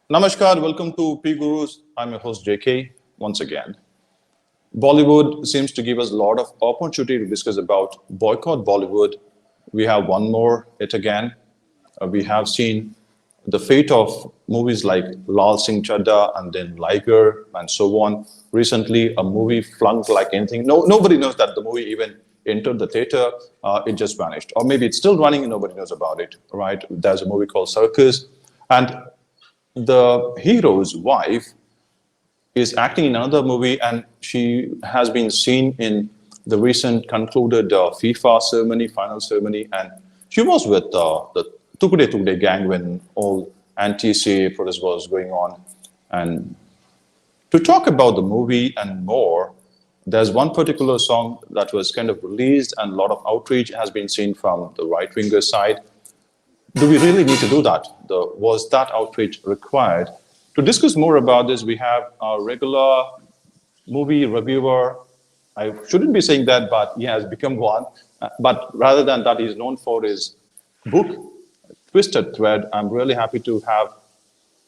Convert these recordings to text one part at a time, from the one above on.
Namaskar, welcome to PGurus. I'm your host JK once again. Bollywood seems to give us a lot of opportunity to discuss about Boycott Bollywood. We have one more yet again. We have seen the fate of movies like 𝙒𝙗𝙤𝙤 and then Liger and so on. Recently, a movie flunked like anything. Nobody knows that the movie even entered the theater. It just vanished. Or maybe it's still running and nobody knows about it, right? There's a movie called Circus. And the hero's wife is acting in another movie, and she has been seen in the recent concluded FIFA ceremony, final ceremony, and she was with the 𝙒𝙧𝙤𝙤𝙤𝙤 gang when all anti-CAA protest was going on. And to talk about the movie and more, there's one particular song that was kind of released, and a lot of outrage has been seen from the right-winger side. Do we really need to do that? Was that outrage required? To discuss more about this, we have our regular movie reviewer. I shouldn't be saying that, but he has become one. But rather than that, he's known for his book, Twisted Thread. I'm really happy to have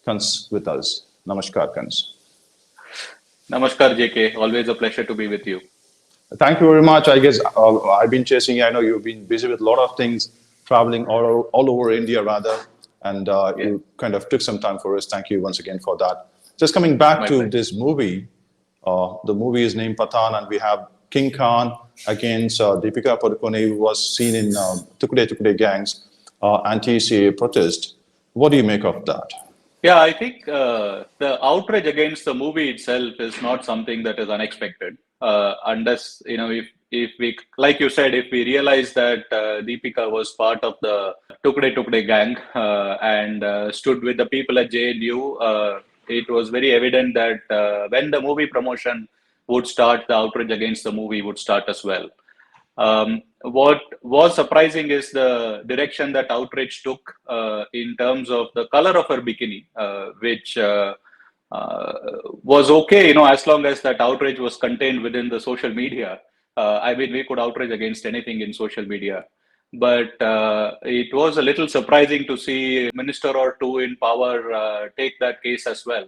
Kans with us. Namaskar, Kans. Namaskar, JK. Always a pleasure to be with you. Thank you very much. I guess I've been chasing you. I know you've been busy with a lot of things, traveling all over India, rather. And you kind of took some time for us. Thank you once again for that. Just coming back to this movie, the movie is named Pathan, and we have King Khan against Deepika Padukone, who was seen in 𝙒𝙧𝙤𝙤𝙤 gang's anti-CAA protest. What do you make of that? Yeah, I think the outrage against the movie itself is not something that is unexpected. Unless, if we, like you said, if we realize that Deepika was part of the 𝙒𝙧𝙤𝙤𝙤 gang and stood with the people at JNU, it was very evident that when the movie promotion would start, the outrage against the movie would start as well. What was surprising is the direction that outrage took in terms of the color of her bikini, which was okay, as long as that outrage was contained within the social media. I mean, we could outrage against anything in social media. But it was a little surprising to see a minister or two in power take that case as well.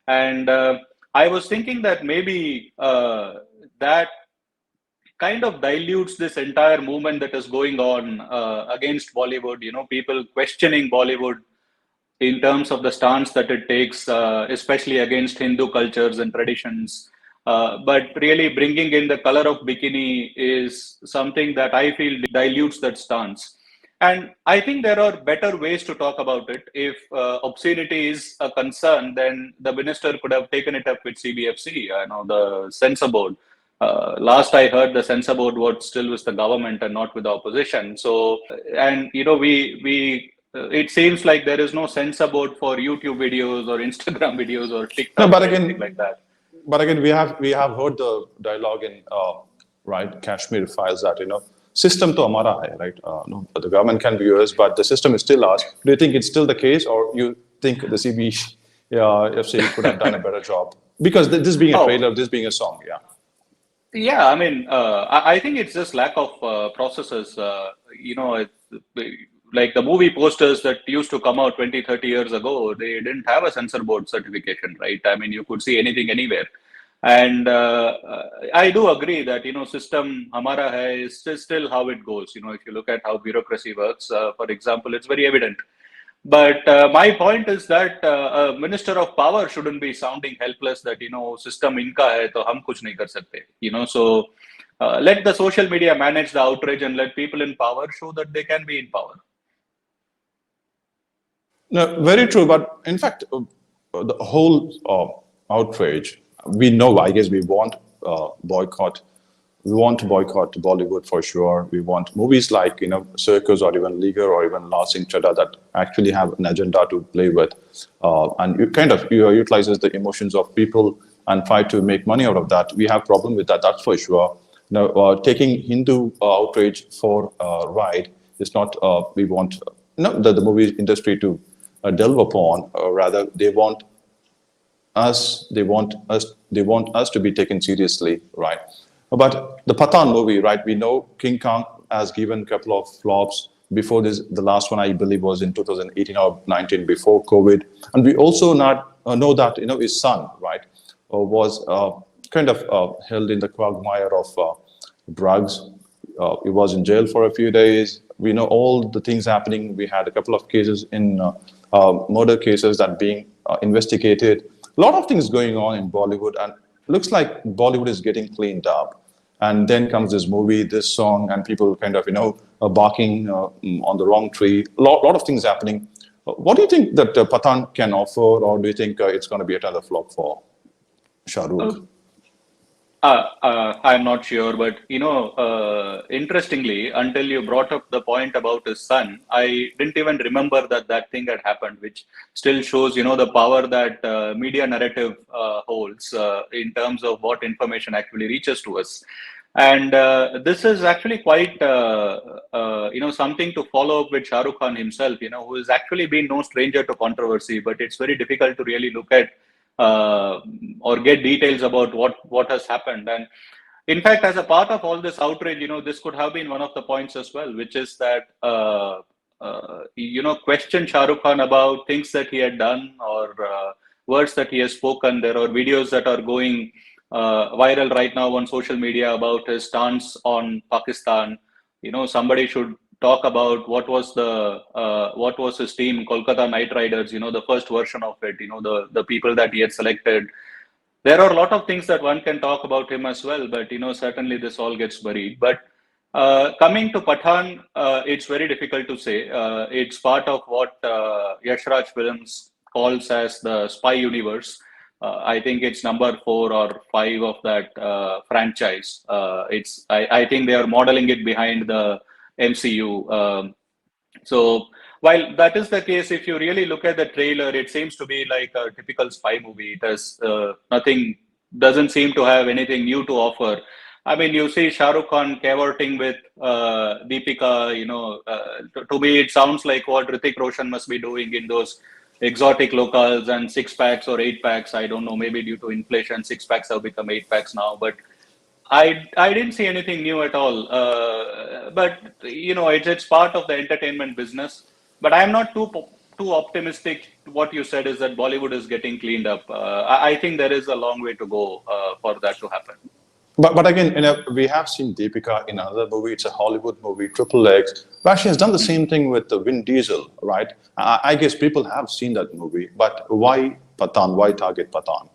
And I was thinking that maybe that kind of dilutes this entire movement that is going on against Bollywood, people questioning Bollywood in terms of the stance that it takes, especially against Hindu cultures and traditions. But really bringing in the color of bikini is something that I feel dilutes that stance. And I think there are better ways to talk about it. If obscenity is a concern, then the minister could have taken it up with CBFC, the censor board. Last I heard, the censor board was still with the government and not with the opposition. So, and it seems like there is no censor board for YouTube videos or Instagram videos or TikTok or anything like that. But again, we have heard the dialogue in Kashmir files that system to hamara hai, right? No, the government can be yours, but the system is still ours. Do you think it's still the case, or you think the CBFC could have done a better job? Because this being a trailer, this being a song, Yeah, I mean, I think it's just lack of processes. Like the movie posters that used to come out 20, 30 years ago, they didn't have a censor board certification, right? I mean, you could see anything anywhere. And I do agree that, system hamara hai is still how it goes. If you look at how bureaucracy works, for example, it's very evident. But my point is that a minister of power shouldn't be sounding helpless that, system inka hai, to hum kuch nahi kar sakte. So let the social media manage the outrage and let people in power show that they can be in power. No, very true. But in fact, the whole outrage, we know, I guess we want boycott. We want to boycott Bollywood for sure. We want movies like, Circus or even Liger or even 𝙒𝙗𝙤𝙤𝙤 that actually have an agenda to play with. And it kind of utilizes the emotions of people and try to make money out of that. We have problem with that, that's for sure. Now, taking Hindu outrage for a ride is not, we want the movie industry to delve upon, or rather they want us to be taken seriously, right? But the Pathan movie, right? We know King Kong has given a couple of flops. Before this, the last one I believe was in 2018 or 19 before COVID. And we also not know that his son, right, was kind of held in the quagmire of drugs. He was in jail for a few days. We know all the things happening. We had a couple of cases in murder cases that being investigated. A lot of things going on in Bollywood, and looks like Bollywood is getting cleaned up. And then comes this movie, this song, and people kind of barking on the wrong tree. A lot of things happening. What do you think that Pathan can offer, or do you think it's going to be another flop for Shah Rukh? I'm not sure, but interestingly, until you brought up the point about his son, I didn't even remember that thing had happened, which still shows the power that media narrative holds in terms of what information actually reaches to us. And this is actually quite something to follow up with Shah Rukh Khan himself, who has actually been no stranger to controversy, but it's very difficult to really look at or get details about what has happened. And in fact, as a part of all this outrage, this could have been one of the points as well, which is that question Shah Rukh Khan about things that he had done or words that he has spoken. There are videos that are going viral right now on social media about his stance on Pakistan. Somebody should talk about what was his team, Kolkata Knight Riders, the first version of it, the people that he had selected. There are a lot of things that one can talk about him as well, but certainly this all gets buried. But coming to Pathan, it's very difficult to say. It's part of what Yash Raj Films calls as the spy universe. I think it's number 4 or 5 of that franchise. I think they are modeling it behind the MCU. So while that is the case, if you really look at the trailer, it seems to be like a typical spy movie. It has doesn't seem to have anything new to offer. I mean, you see Shah Rukh Khan cavorting with Deepika, to me, it sounds like what Hrithik Roshan must be doing in those exotic locales and 6-packs or 8-packs. I don't know, maybe due to inflation, 6-packs have become 8-packs now, but I didn't see anything new at all. But it's part of the entertainment business. But I'm not too optimistic. What you said is that Bollywood is getting cleaned up. I think there is a long way to go for that to happen. But again, we have seen Deepika in another movie. It's a Hollywood movie, 𝙤𝙧𝙤𝙤. But she has done the same thing with Vin Diesel, right? I guess people have seen that movie. But why Pathan? Why target Pathan?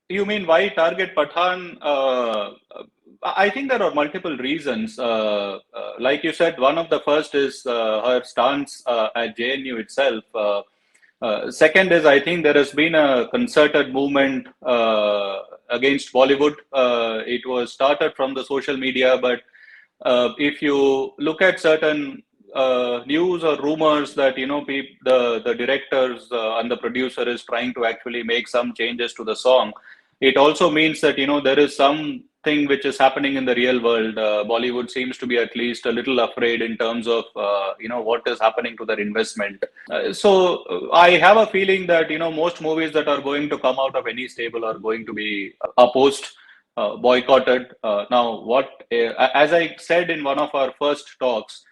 You mean why target Pathan? I think there are multiple reasons. Like you said, one of the first is her stance at JNU itself. Second is, I think there has been a concerted movement against Bollywood. It was started from the social media, but if you look at certain news or rumors that the directors and the producer is trying to actually make some changes to the song, it also means that there is something which is happening in the real world. Bollywood seems to be at least a little afraid in terms of what is happening to their investment. So I have a feeling that most movies that are going to come out of any stable are going to be opposed, boycotted. Now, as I said in one of our first talks,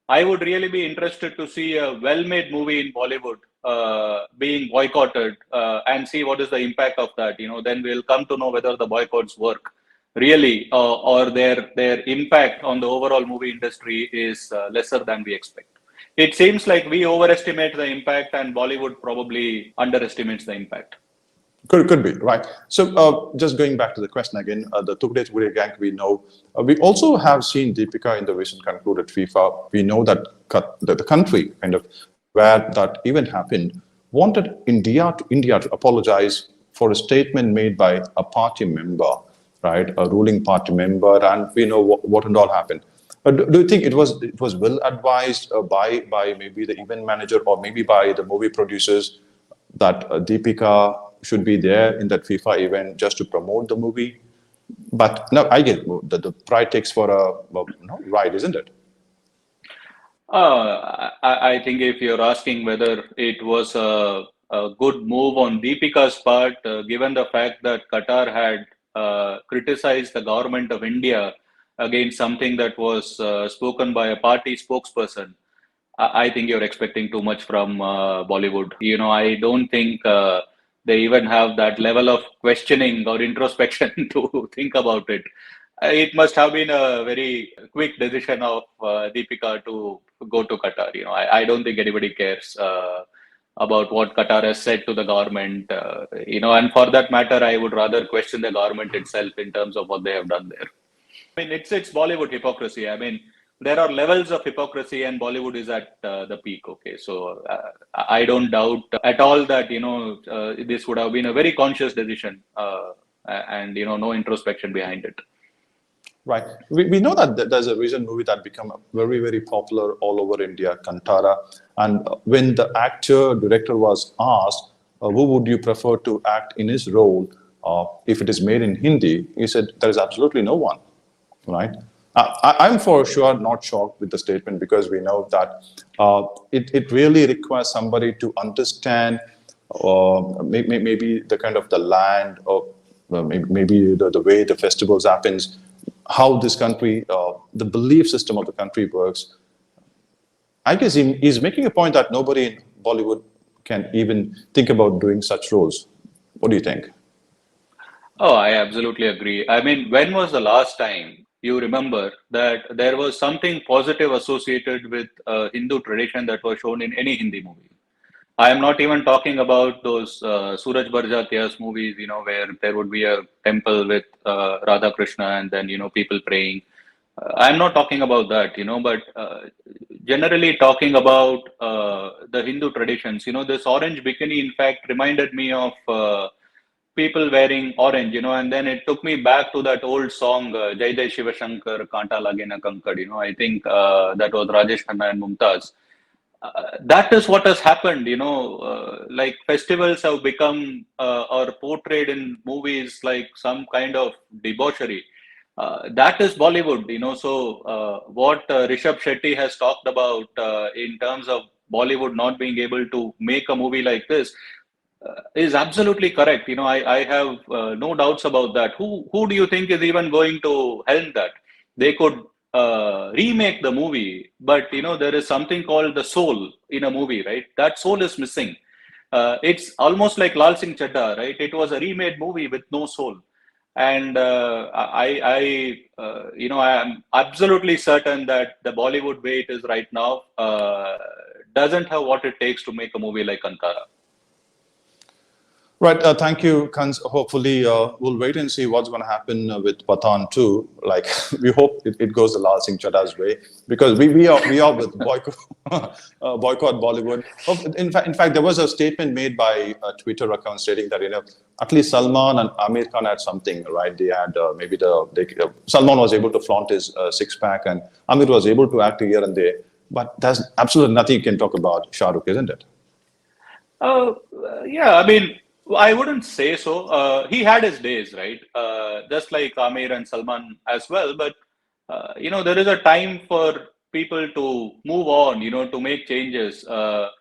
I would really be interested to see a well-made movie in Bollywood being boycotted and see what is the impact of that. Then we'll come to know whether the boycotts work really or their impact on the overall movie industry is lesser than we expect. It seems like we overestimate the impact and Bollywood probably underestimates the impact. Could be, right. So just going back to the question again, the 𝙤𝙧𝙤𝙤 gang, we know. We also have seen Deepika in the recent concluded FIFA. We know that the country kind of where that event happened wanted India to apologize for a statement made by a party member, right, a ruling party member, and we know what and all happened. Do you think it was well advised by maybe the event manager or maybe by the movie producers that Deepika should be there in that FIFA event just to promote the movie? But no, I get the pride takes for a ride, isn't it? I think if you're asking whether it was a good move on Deepika's part, given the fact that Qatar had criticized the government of India against something that was spoken by a party spokesperson, I think you're expecting too much from Bollywood. I don't think they even have that level of questioning or introspection to think about it. It must have been a very quick decision of Deepika to go to Qatar. I don't think anybody cares about what Qatar has said to the government. And for that matter, I would rather question the government itself in terms of what they have done there. I mean, it's Bollywood hypocrisy. I mean, there are levels of hypocrisy, and Bollywood is at the peak. Okay, so I don't doubt at all that this would have been a very conscious decision, and no introspection behind it. Right. We know that there's a recent movie that became very, very popular all over India, Kantara. And when the director was asked, who would you prefer to act in his role if it is made in Hindi, he said, there is absolutely no one, right? I'm for sure not shocked with the statement, because we know that it really requires somebody to understand maybe the kind of the land, or maybe the way the festivals happens, how this country, the belief system of the country works. I guess he's making a point that nobody in Bollywood can even think about doing such roles. What do you think? Oh, I absolutely agree. I mean, when was the last time you remember that there was something positive associated with Hindu tradition that was shown in any Hindi movie? I am not even talking about those 𝙒𝙗𝙤𝙤 𝙤𝙧 movies, where there would be a temple with Radha Krishna and then, people praying. I'm not talking about that, but generally talking about the Hindu traditions. This orange bikini, in fact, reminded me of people wearing orange, and then it took me back to that old song, 𝙤𝙧𝙤𝙪 𝙤𝙯 Kanta Lage Na Kankad. I think that was Rajesh Khanna and Mumtaz. That is what has happened, like festivals have become or portrayed in movies like some kind of debauchery. That is Bollywood, so what Rishabh Shetty has talked about in terms of Bollywood not being able to make a movie like this is absolutely correct. I have no doubts about that. Who do you think is even going to helm that? They could remake the movie, but there is something called the soul in a movie, right? That soul is missing. It's almost like 𝙒𝙗𝙤𝙤, right? It was a remade movie with no soul, and I am absolutely certain that the Bollywood way it is right now doesn't have what it takes to make a movie like Kantara. Right. Thank you, Kans. Hopefully, we'll wait and see what's going to happen with Pathan too. Like, we hope it goes the 𝙒𝙗𝙤𝙤 way, because we are with boycott Bollywood. In fact, there was a statement made by a Twitter account stating that at least Salman and Aamir Khan had something, right? They had Salman was able to flaunt his six-pack, and Aamir was able to act here and there. But there's absolutely nothing you can talk about Shah Rukh, isn't it? Yeah, I mean, I wouldn't say so. He had his days, right? Just like Aamir and Salman as well. But, there is a time for people to move on, to make changes. The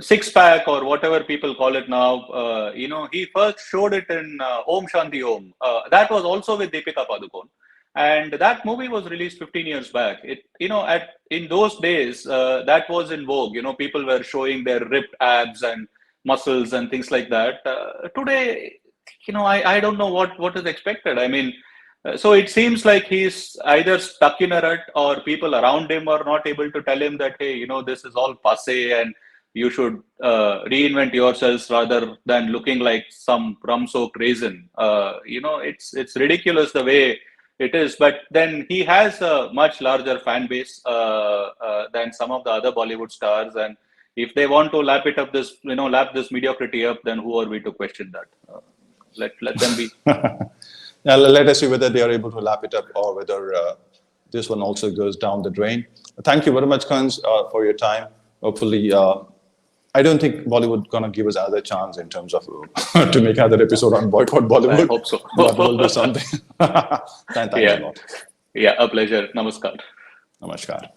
six-pack or whatever people call it now, he first showed it in Om Shanti Om. That was also with Deepika Padukone. And that movie was released 15 years back. In those days, that was in vogue. People were showing their ripped abs and muscles and things like that. Today, I don't know what is expected. I mean, so it seems like he's either stuck in a rut, or people around him are not able to tell him that, hey, this is all passé and you should reinvent yourselves rather than looking like some rum-soaked raisin. It's ridiculous the way it is. But then he has a much larger fan base than some of the other Bollywood stars, and if they want to lap this mediocrity up, then who are we to question that? Let them be. Now, let us see whether they are able to lap it up, or whether this one also goes down the drain. Thank you very much, Kans, for your time. Hopefully, I don't think Bollywood gonna give us another chance in terms of to make another episode on Boycott Bollywood. I hope so. But we'll do something. Thanks a lot. Yeah, a pleasure. Namaskar. Namaskar.